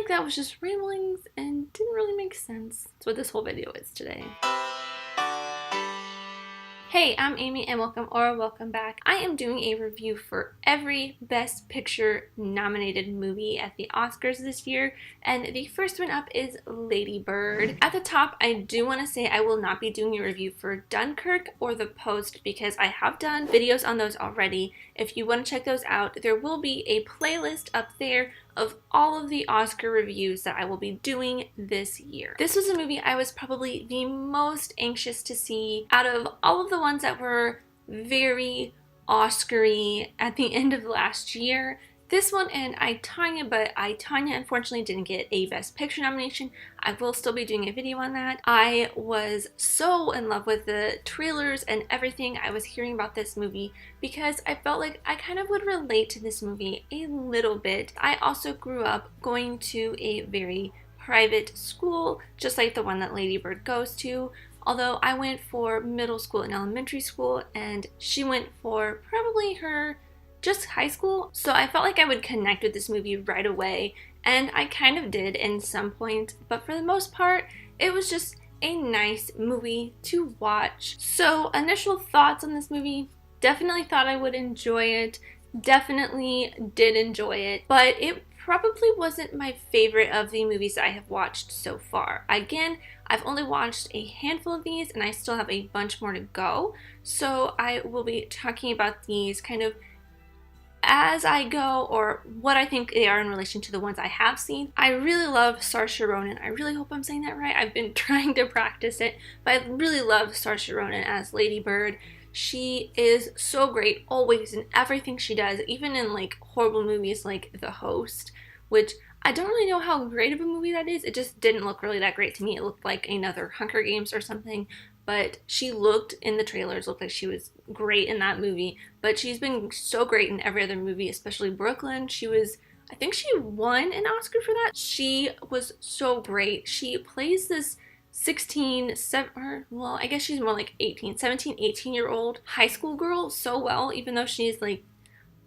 like that was just ramblings and didn't really make sense. That's what this whole video is today. Hey, I'm Amy and welcome back. I am doing a review for every Best Picture nominated movie at the Oscars this year, and the first one up is Lady Bird. At the top, I do want to say I will not be doing a review for Dunkirk or The Post because I have done videos on those already. If you want to check those out, there will be a playlist up there of all of the Oscar reviews that I will be doing this year. This was a movie I was probably the most anxious to see out of all of the ones that were very Oscar-y at the end of last year. This one and I, Tonya, but I, Tonya, unfortunately didn't get a Best Picture nomination. I will still be doing a video on that. I was so in love with the trailers and everything I was hearing about this movie because I felt like I kind of would relate to this movie a little bit. I also grew up going to a very private school, just like the one that Lady Bird goes to. Although I went for middle school and elementary school, and she went for probably her just high school, so I felt like I would connect with this movie right away, and I kind of did in some points, but for the most part, it was just a nice movie to watch. So initial thoughts on this movie, definitely thought I would enjoy it, definitely did enjoy it, but it probably wasn't my favorite of the movies that I have watched so far. Again, I've only watched a handful of these, and I still have a bunch more to go, so I will be talking about these kind of as I go, or what I think they are in relation to the ones I have seen. I really love Saoirse Ronan. I really hope I'm saying that right. I've been trying to practice it, but I really love Saoirse Ronan as Lady Bird. She is so great always in everything she does, even in like horrible movies like The Host, which I don't really know how great of a movie that is. It just didn't look really that great to me. It looked like another Hunger Games or something. But she looked in the trailers, looked like she was great in that movie. But she's been so great in every other movie, especially Brooklyn. I think she won an Oscar for that. She was so great. She plays this I guess she's more like 17, 18-year-old high school girl so well, even though she's like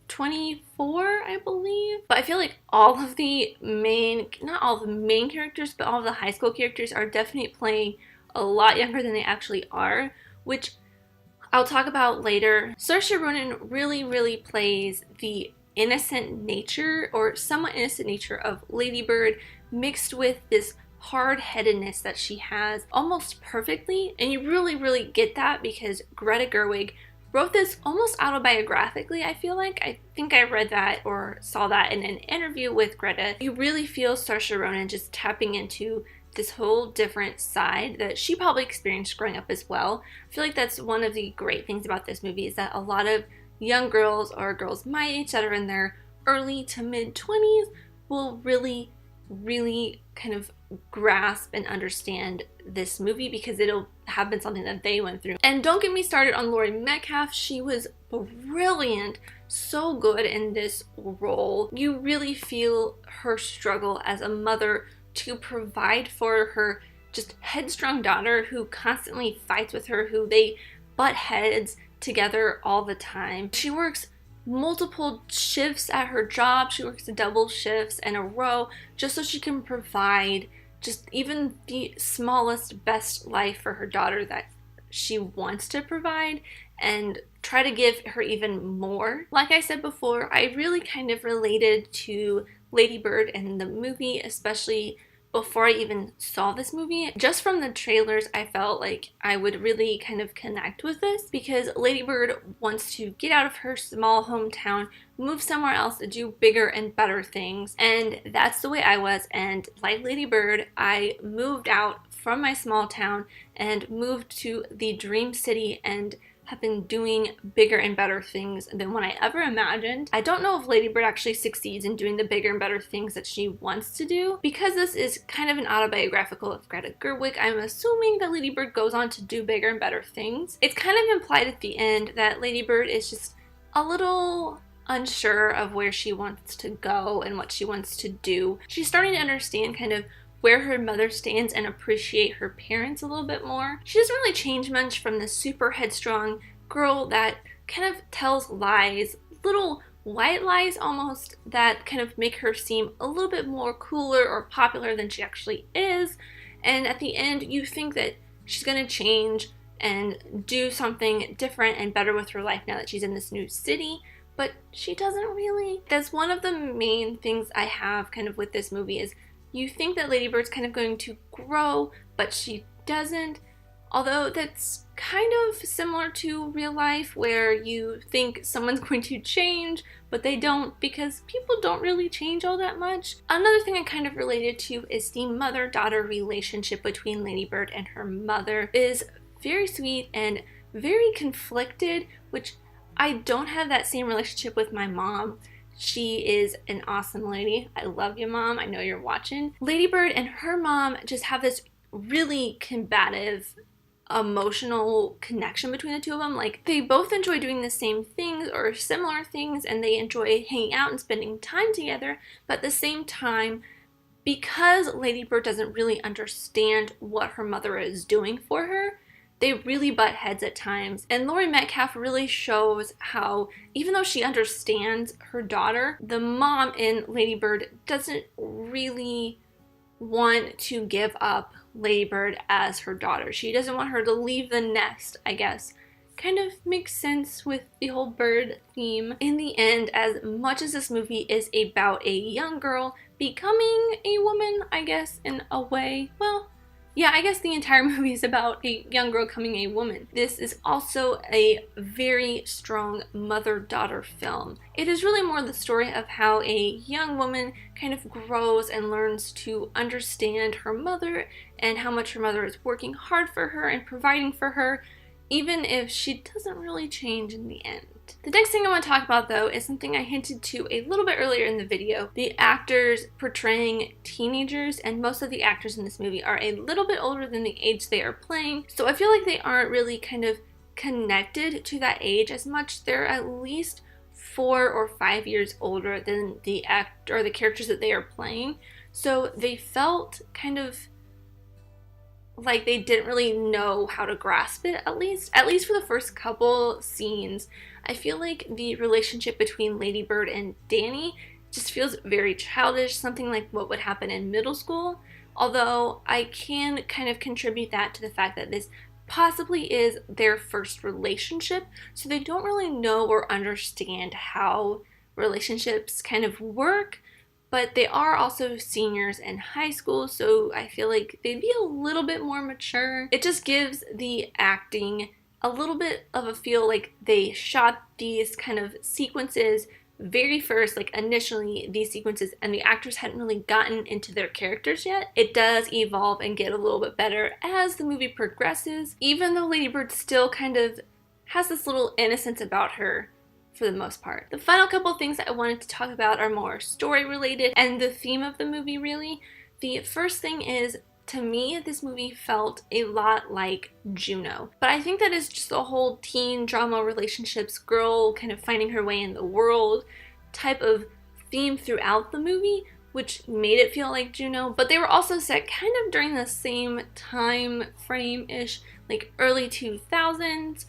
24, I believe. But I feel like all of the not all of the main characters, but all of the high school characters are definitely playing a lot younger than they actually are, which I'll talk about later. Saoirse Ronan really plays the innocent nature, or somewhat innocent nature, of Lady Bird mixed with this hard-headedness that she has almost perfectly, and you really get that because Greta Gerwig wrote this almost autobiographically, I feel like. I think I read that or saw that in an interview with Greta. You really feel Saoirse Ronan just tapping into this whole different side that she probably experienced growing up as well. I feel like that's one of the great things about this movie is that a lot of young girls or girls my age that are in their early to mid 20s will really kind of grasp and understand this movie because it'll have been something that they went through. And don't get me started on Laurie Metcalf. She was brilliant, so good in this role. You really feel her struggle as a mother to provide for her just headstrong daughter who constantly fights with her, who they butt heads together all the time. She works multiple shifts at her job. She works double shifts in a row just so she can provide just even the smallest, best life for her daughter that she wants to provide and try to give her even more. Like I said before, I really kind of related to Lady Bird in the movie, especially before I even saw this movie. Just from the trailers, I felt like I would really kind of connect with this because Lady Bird wants to get out of her small hometown, move somewhere else to do bigger and better things, and that's the way I was. And like Lady Bird, I moved out from my small town and moved to the dream city and have been doing bigger and better things than what I ever imagined. I don't know if Lady Bird actually succeeds in doing the bigger and better things that she wants to do. Because this is kind of an autobiographical of Greta Gerwig, I'm assuming that Lady Bird goes on to do bigger and better things. It's kind of implied at the end that Lady Bird is just a little unsure of where she wants to go and what she wants to do. She's starting to understand kind of where her mother stands and appreciate her parents a little bit more. She doesn't really change much from the super headstrong girl that kind of tells lies, little white lies almost that kind of make her seem a little bit more cooler or popular than she actually is. And at the end, you think that she's going to change and do something different and better with her life now that she's in this new city, but she doesn't really. That's one of the main things I have kind of with this movie is you think that Lady Bird's kind of going to grow, but she doesn't. Although that's kind of similar to real life where you think someone's going to change, but they don't because people don't really change all that much. Another thing I kind of related to is the mother-daughter relationship between Lady Bird and her mother is very sweet and very conflicted, which I don't have that same relationship with my mom. She is an awesome lady. I love you, Mom. I know you're watching. Lady Bird and her mom just have this really combative emotional connection between the two of them. Like, they both enjoy doing the same things or similar things, and they enjoy hanging out and spending time together, but at the same time, because Lady Bird doesn't really understand what her mother is doing for her, they really butt heads at times. And Laurie Metcalf really shows how, even though she understands her daughter, the mom in Lady Bird doesn't really want to give up Lady Bird as her daughter. She doesn't want her to leave the nest, I guess. Kind of makes sense with the whole bird theme. In the end, as much as this movie is about a young girl becoming a woman, I guess, in a way, well, yeah, I guess the entire movie is about a young girl becoming a woman. This is also a very strong mother-daughter film. It is really more the story of how a young woman kind of grows and learns to understand her mother and how much her mother is working hard for her and providing for her, even if she doesn't really change in the end. The next thing I want to talk about, though, is something I hinted to a little bit earlier in the video. The actors portraying teenagers, and most of the actors in this movie are a little bit older than the age they are playing, so I feel like they aren't really kind of connected to that age as much. They're at least 4 or 5 years older than the characters that they are playing, so they felt kind of like they didn't really know how to grasp it, at least for the first couple scenes. I feel like the relationship between Lady Bird and Danny just feels very childish, something like what would happen in middle school, although I can kind of contribute that to the fact that this possibly is their first relationship, so they don't really know or understand how relationships kind of work. But they are also seniors in high school, so I feel like they'd be a little bit more mature. It just gives the acting a little bit of a feel like they shot these kind of sequences very first, like initially these sequences, and the actors hadn't really gotten into their characters yet. It does evolve and get a little bit better as the movie progresses, even though Lady Bird still kind of has this little innocence about her for the most part. The final couple things that I wanted to talk about are more story related and the theme of the movie, really. The first thing is, to me, this movie felt a lot like Juno. But I think that is just the whole teen drama relationships, girl kind of finding her way in the world type of theme throughout the movie, which made it feel like Juno. But they were also set kind of during the same time frame-ish, like early 2000s,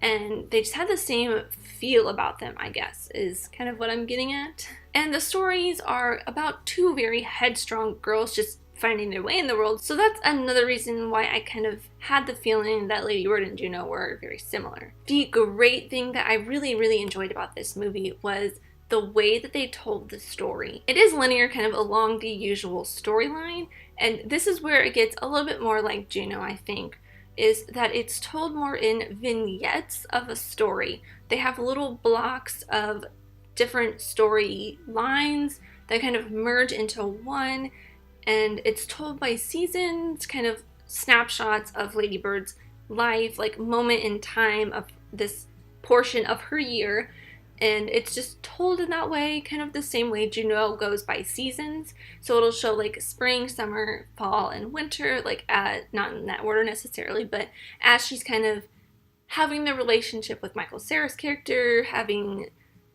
and they just had the same feel about them, I guess, is kind of what I'm getting at. And the stories are about two very headstrong girls just finding their way in the world, so that's another reason why I kind of had the feeling that Lady Bird and Juno were very similar. The great thing that I really enjoyed about this movie was the way that they told the story. It is linear, kind of along the usual storyline, and this is where it gets a little bit more like Juno, I think, is that it's told more in vignettes of a story. They have little blocks of different story lines that kind of merge into one, and it's told by seasons, kind of snapshots of Lady Bird's life, like moment in time of this portion of her year, and it's just told in that way, kind of the same way Juno goes by seasons. So it'll show like spring, summer, fall, and winter, like not in that order necessarily, but as she's kind of having the relationship with Michael Cera's character,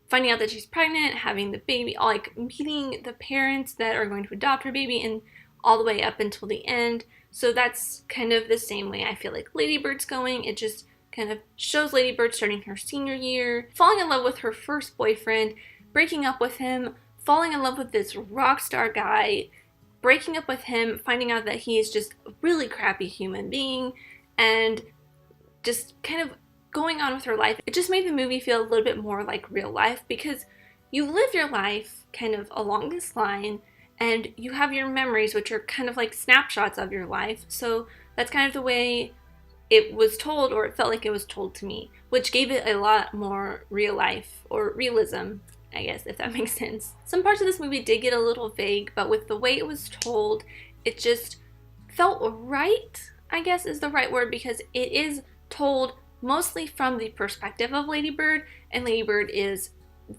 finding out that she's pregnant, having the baby, like meeting the parents that are going to adopt her baby, and all the way up until the end. So that's kind of the same way I feel like Lady Bird's going. It just kind of shows Lady Bird starting her senior year, falling in love with her first boyfriend, breaking up with him, falling in love with this rock star guy, breaking up with him, finding out that he is just a really crappy human being, and just kind of going on with her life. It just made the movie feel a little bit more like real life, because you live your life kind of along this line, and you have your memories, which are kind of like snapshots of your life. So that's kind of the way it was told, or it felt like it was told to me, which gave it a lot more real life, or realism, I guess, if that makes sense. Some parts of this movie did get a little vague, but with the way it was told, it just felt right, I guess is the right word, because it is told mostly from the perspective of Lady Bird, and Lady Bird is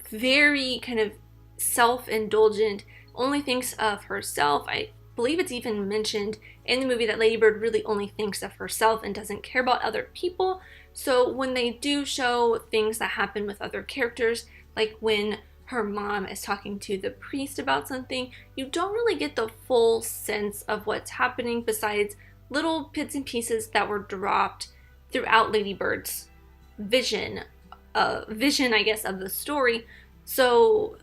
very kind of self-indulgent, only thinks of herself. I believe it's even mentioned in the movie that Lady Bird really only thinks of herself and doesn't care about other people. So when they do show things that happen with other characters, like when her mom is talking to the priest about something, you don't really get the full sense of what's happening besides little bits and pieces that were dropped throughout Lady Bird's vision, I guess, of the story. So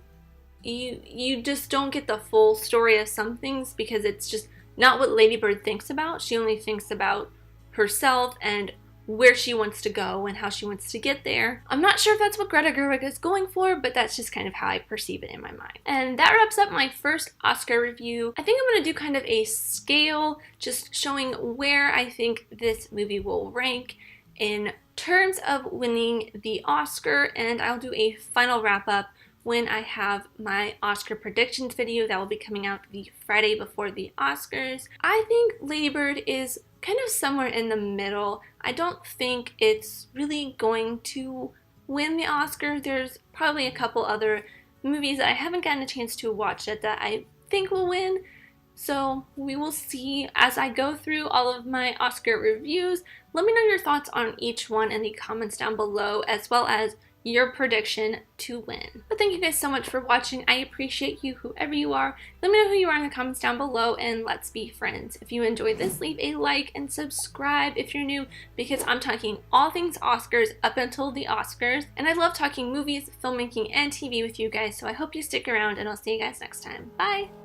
you just don't get the full story of some things, because it's just not what Lady Bird thinks about. She only thinks about herself and where she wants to go and how she wants to get there. I'm not sure if that's what Greta Gerwig is going for, but that's just kind of how I perceive it in my mind. And that wraps up my first Oscar review. I think I'm going to do kind of a scale, just showing where I think this movie will rank in terms of winning the Oscar, and I'll do a final wrap up when I have my Oscar predictions video that will be coming out the Friday before the Oscars. I think Lady Bird is kind of somewhere in the middle. I don't think it's really going to win the Oscar. There's probably a couple other movies that I haven't gotten a chance to watch yet that I think will win. So we will see as I go through all of my Oscar reviews. Let me know your thoughts on each one in the comments down below, as well as your prediction to win. But thank you guys so much for watching. I appreciate you, whoever you are. Let me know who you are in the comments down below, and let's be friends. If you enjoyed this, leave a like and subscribe if you're new, because I'm talking all things Oscars up until the Oscars, and I love talking movies, filmmaking, and TV with you guys, so I hope you stick around, and I'll see you guys next time. Bye!